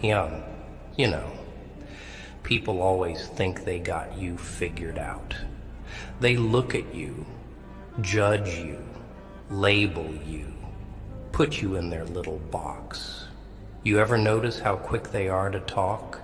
young, you know. People always think they got you figured out. They look at you, judge you, label you, put you in their little box. You ever notice how quick they are to talk?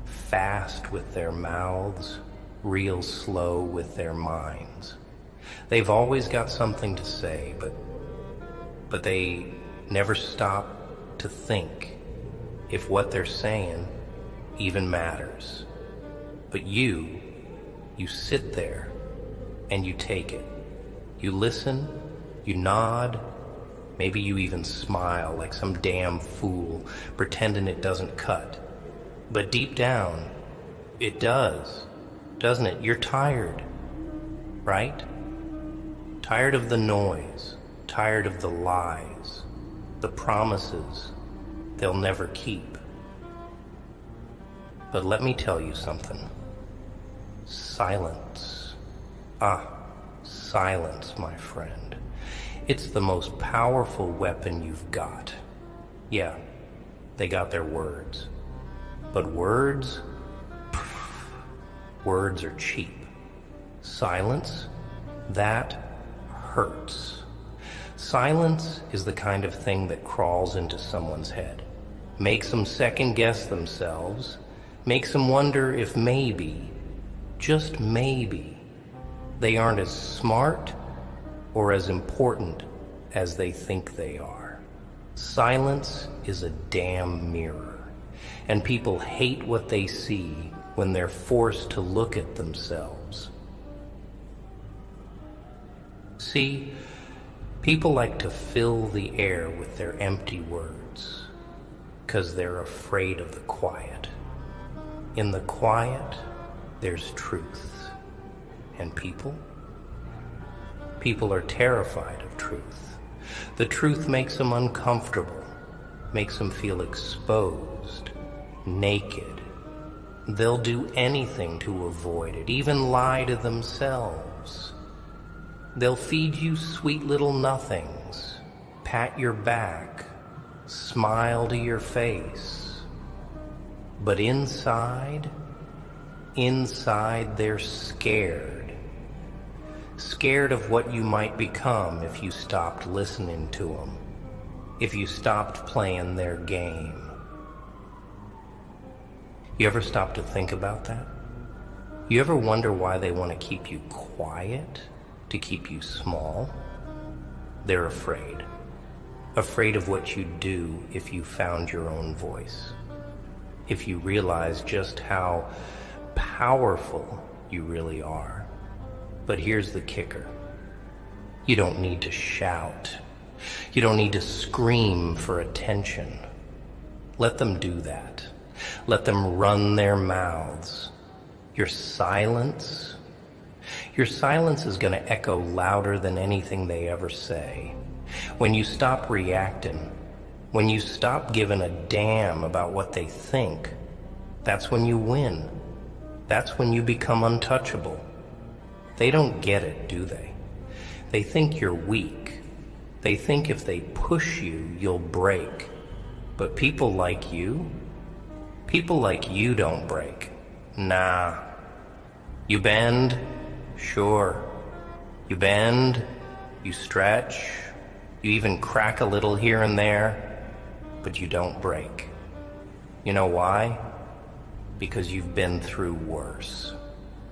Fast with their mouths, real slow with their minds. They've always got something to say, but they never stop to think if what they're saying even matters. But you sit there and you take it. You listen, you nod, maybe you even smile like some damn fool, pretending it doesn't cut. But deep down, it does, doesn't it? You're tired, right? Tired of the noise, tired of the lies, the promises they'll never keep. But let me tell you something. Silence. Silence, my friend. It's the most powerful weapon you've got. Yeah, they got their words. But words are cheap. Silence, that hurts. Silence is the kind of thing that crawls into someone's head, makes them second guess themselves, makes them wonder if maybe, just maybe, they aren't as smart or as important as they think they are. Silence is a damn mirror, and people hate what they see when they're forced to look at themselves. See, people like to fill the air with their empty words, 'cause they're afraid of the quiet. In the quiet, there's truth. And people are terrified of truth. The truth makes them uncomfortable, makes them feel exposed, naked. They'll do anything to avoid it, even lie to themselves. They'll feed you sweet little nothings, pat your back, smile to your face. But inside they're scared. Scared of what you might become if you stopped listening to them, if you stopped playing their game. You ever stop to think about that? You ever wonder why they want to keep you quiet, to keep you small? They're afraid. Afraid of what you'd do if you found your own voice. If you realize just how powerful you really are. But here's the kicker. You don't need to shout. You don't need to scream for attention. Let them do that. Let them run their mouths. Your silence is going to echo louder than anything they ever say. When you stop reacting, when you stop giving a damn about what they think, that's when you win. That's when you become untouchable. They don't get it, do they? They think you're weak. They think if they push you, you'll break. But people like you don't break. Nah. You bend? Sure. You bend, you stretch, you even crack a little here and there, but you don't break. You know why? Because you've been through worse.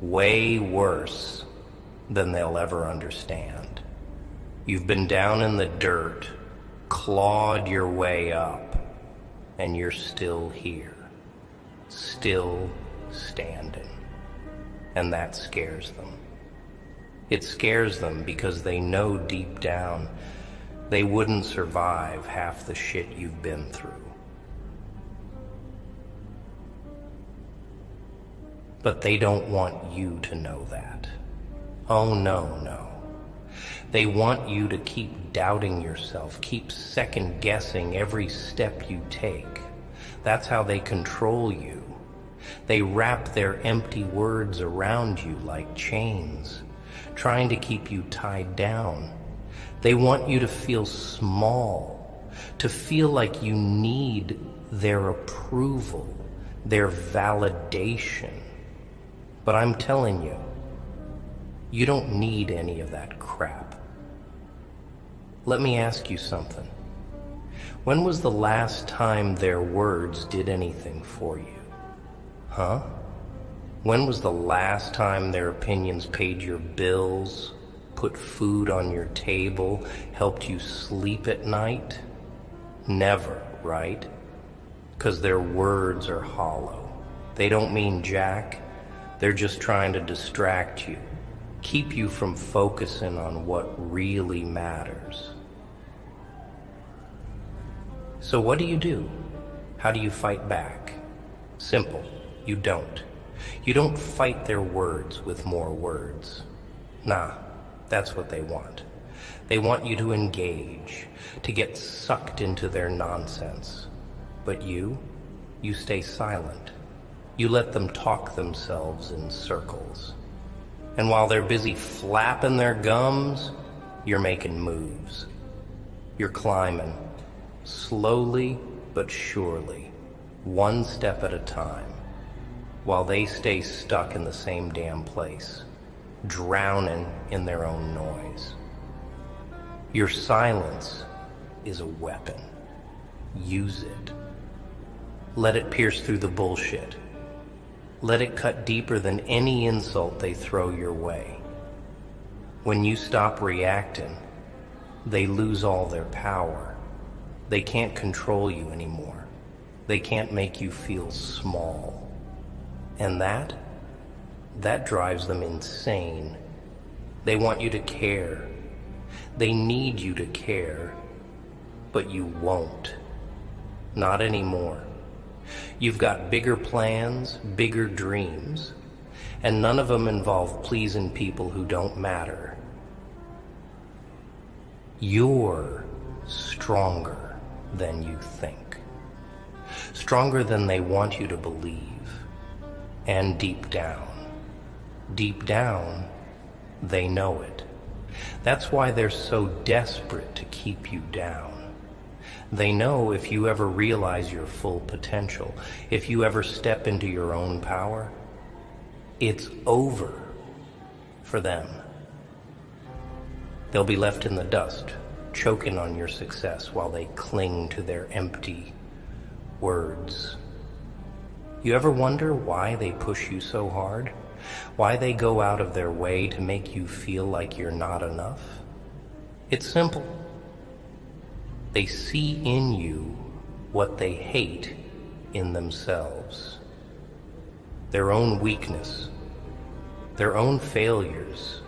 Way worse than they'll ever understand. You've been down in the dirt, clawed your way up, and you're still here, still standing. And that scares them. It scares them because they know deep down they wouldn't survive half the shit you've been through. But they don't want you to know that. Oh no. They want you to keep doubting yourself, keep second guessing every step you take. That's how they control you. They wrap their empty words around you like chains, trying to keep you tied down. They want you to feel small, to feel like you need their approval, their validation. But I'm telling you, you don't need any of that crap. Let me ask you something. When was the last time their words did anything for you? Huh? When was the last time their opinions paid your bills, put food on your table, helped you sleep at night? Never, right? Because their words are hollow. They don't mean jack. They're just trying to distract you, keep you from focusing on what really matters. So what do? How do you fight back? Simple. You don't. You don't fight their words with more words. Nah, that's what they want. They want you to engage, to get sucked into their nonsense. But you stay silent. You let them talk themselves in circles. And while they're busy flapping their gums, you're making moves. You're climbing, slowly but surely, one step at a time, while they stay stuck in the same damn place, drowning in their own noise. Your silence is a weapon. Use it. Let it pierce through the bullshit. Let it cut deeper than any insult they throw your way. When you stop reacting, they lose all their power. They can't control you anymore. They can't make you feel small. And that drives them insane. They want you to care. They need you to care. But you won't. Not anymore. You've got bigger plans, bigger dreams, and none of them involve pleasing people who don't matter. You're stronger than you think. Stronger than they want you to believe. And deep down, they know it. That's why they're so desperate to keep you down. They know if you ever realize your full potential, if you ever step into your own power, it's over for them. They'll be left in the dust, choking on your success while they cling to their empty words. You ever wonder why they push you so hard? Why they go out of their way to make you feel like you're not enough? It's simple. They see in you what they hate in themselves. Their own weakness, their own failures.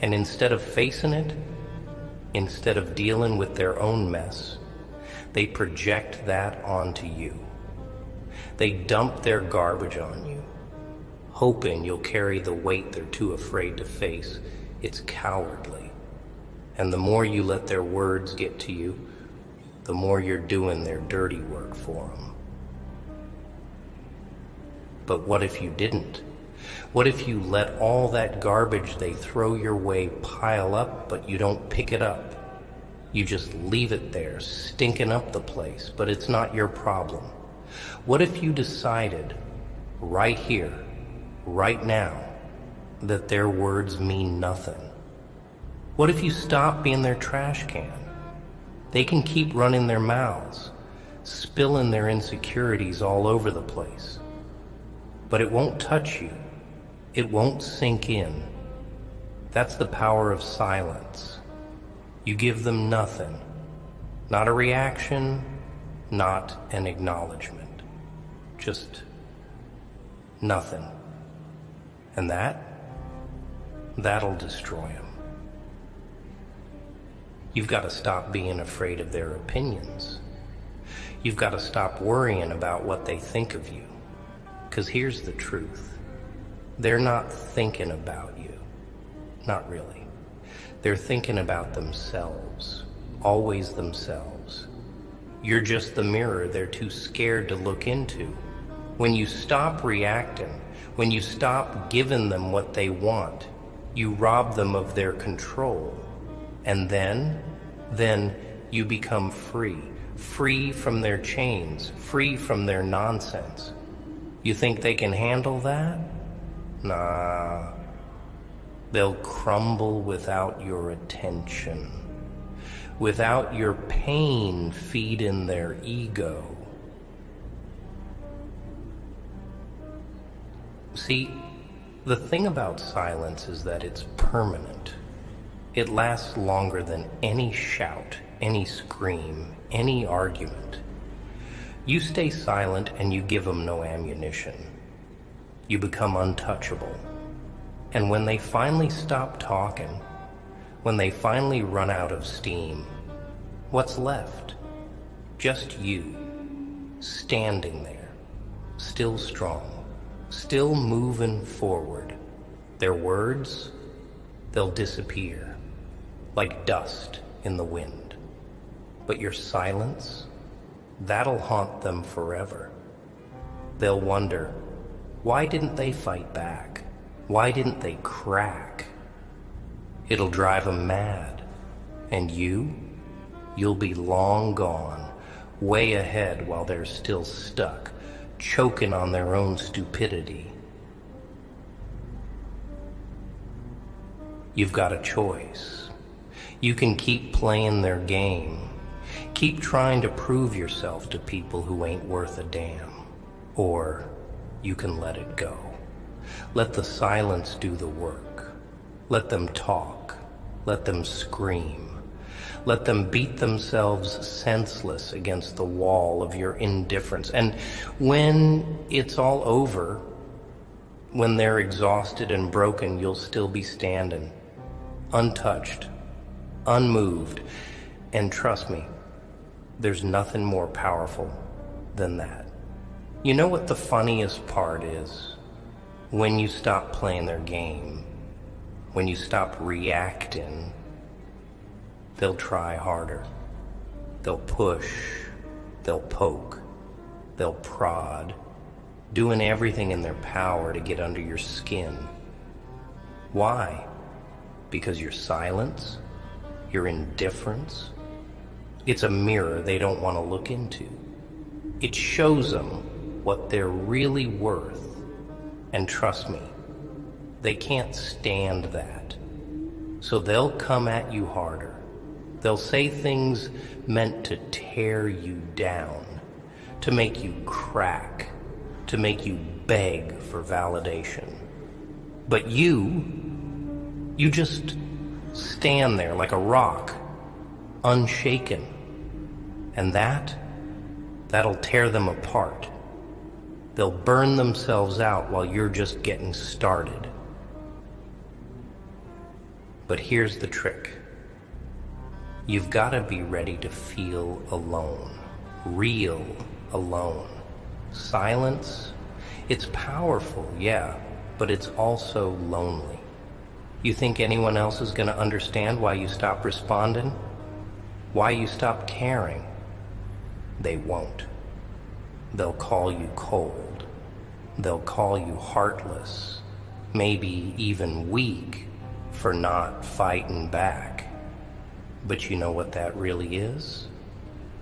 And instead of facing it, instead of dealing with their own mess, they project that onto you. They dump their garbage on you, hoping you'll carry the weight they're too afraid to face. It's cowardly. And the more you let their words get to you, the more you're doing their dirty work for them. But what if you didn't? What if you let all that garbage they throw your way pile up, but you don't pick it up? You just leave it there, stinking up the place, but it's not your problem. What if you decided, right here, right now, that their words mean nothing? What if you stop being their trash can? They can keep running their mouths, spilling their insecurities all over the place. But it won't touch you. It won't sink in. That's the power of silence. You give them nothing. Not a reaction, not an acknowledgement. Just nothing. And that'll destroy them. You've got to stop being afraid of their opinions. You've got to stop worrying about what they think of you. Because here's the truth. They're not thinking about you. Not really. They're thinking about themselves. Always themselves. You're just the mirror they're too scared to look into. When you stop reacting, when you stop giving them what they want, you rob them of their control. And then you become free, free from their chains, free from their nonsense. You think they can handle that? Nah. They'll crumble without your attention, without your pain feeding their ego. See, the thing about silence is that it's permanent. It lasts longer than any shout, any scream, any argument. You stay silent and you give them no ammunition. You become untouchable. And when they finally stop talking, when they finally run out of steam, what's left? Just you, standing there, still strong, still moving forward. Their words, they'll disappear, like dust in the wind. But your silence, that'll haunt them forever. They'll wonder, why didn't they fight back? Why didn't they crack? It'll drive them mad. And you'll be long gone, way ahead while they're still stuck, choking on their own stupidity. You've got a choice. You can keep playing their game. Keep trying to prove yourself to people who ain't worth a damn. Or you can let it go. Let the silence do the work. Let them talk. Let them scream. Let them beat themselves senseless against the wall of your indifference. And when it's all over, when they're exhausted and broken, you'll still be standing, untouched, unmoved. And trust me, there's nothing more powerful than that. You know what the funniest part is? When you stop playing their game, when you stop reacting, they'll try harder. They'll push, they'll poke, they'll prod, doing everything in their power to get under your skin. Why? Because your silence, your indifference, it's a mirror they don't want to look into. It shows them what they're really worth. And trust me, they can't stand that. So they'll come at you harder. They'll say things meant to tear you down, to make you crack, to make you beg for validation. But you just stand there like a rock, unshaken. And that'll tear them apart. They'll burn themselves out while you're just getting started. But here's the trick. You've got to be ready to feel alone, real alone. Silence, it's powerful, yeah, but it's also lonely. You think anyone else is going to understand why you stop responding? Why you stop caring? They won't. They'll call you cold. They'll call you heartless, maybe even weak for not fighting back. But you know what that really is?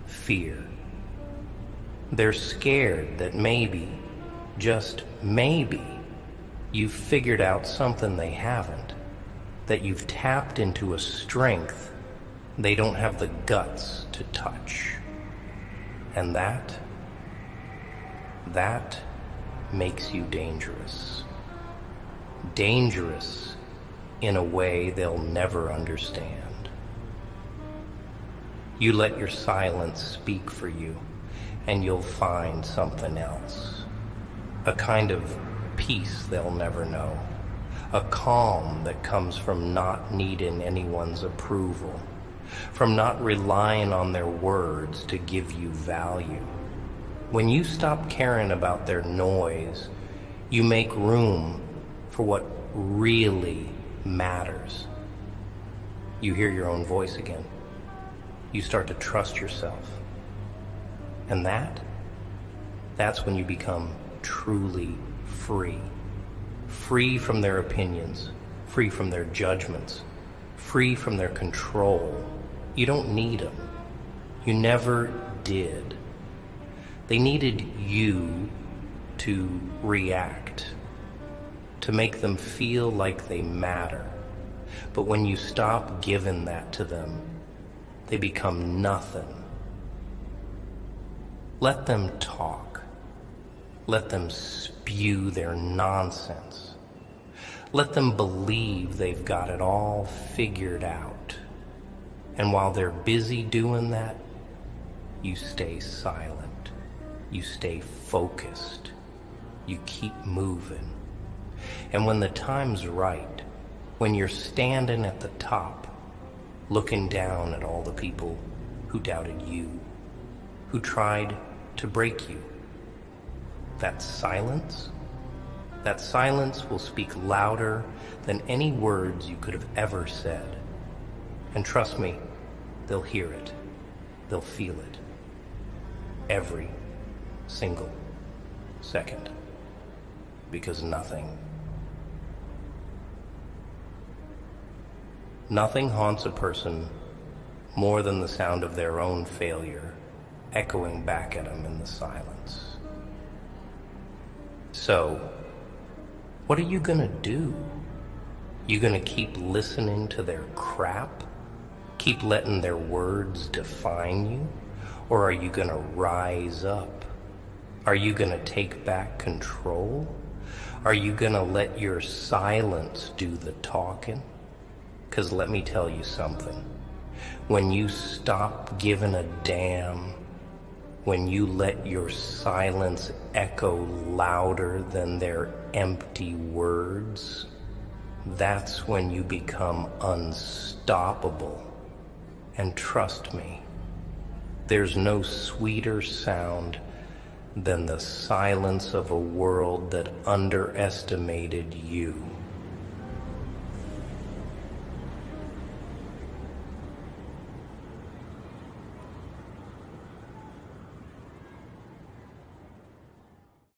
Fear. They're scared that maybe, just maybe, you've figured out something they haven't, that you've tapped into a strength they don't have the guts to touch. And that makes you dangerous. Dangerous in a way they'll never understand. You let your silence speak for you, and you'll find something else. A kind of peace they'll never know. A calm that comes from not needing anyone's approval, from not relying on their words to give you value. When you stop caring about their noise, you make room for what really matters. You hear your own voice again. You start to trust yourself. And that's when you become truly free. Free from their opinions, free from their judgments, free from their control. You don't need them. You never did. They needed you to react, to make them feel like they matter. But when you stop giving that to them, they become nothing. Let them talk. Let them spew their nonsense. Let them believe they've got it all figured out. And while they're busy doing that, you stay silent. You stay focused. You keep moving. And when the time's right, when you're standing at the top, looking down at all the people who doubted you, who tried to break you, that silence will speak louder than any words you could have ever said. And trust me, they'll hear it. They'll feel it. Every single second. Because nothing haunts a person more than the sound of their own failure echoing back at them in the silence. So, what are you gonna do? You gonna keep listening to their crap? Keep letting their words define you? Or are you gonna rise up? Are you gonna take back control? Are you gonna let your silence do the talking? 'Cause let me tell you something. When you stop giving a damn, when you let your silence echo louder than their empty words, that's when you become unstoppable. And trust me, there's no sweeter sound than the silence of a world that underestimated you.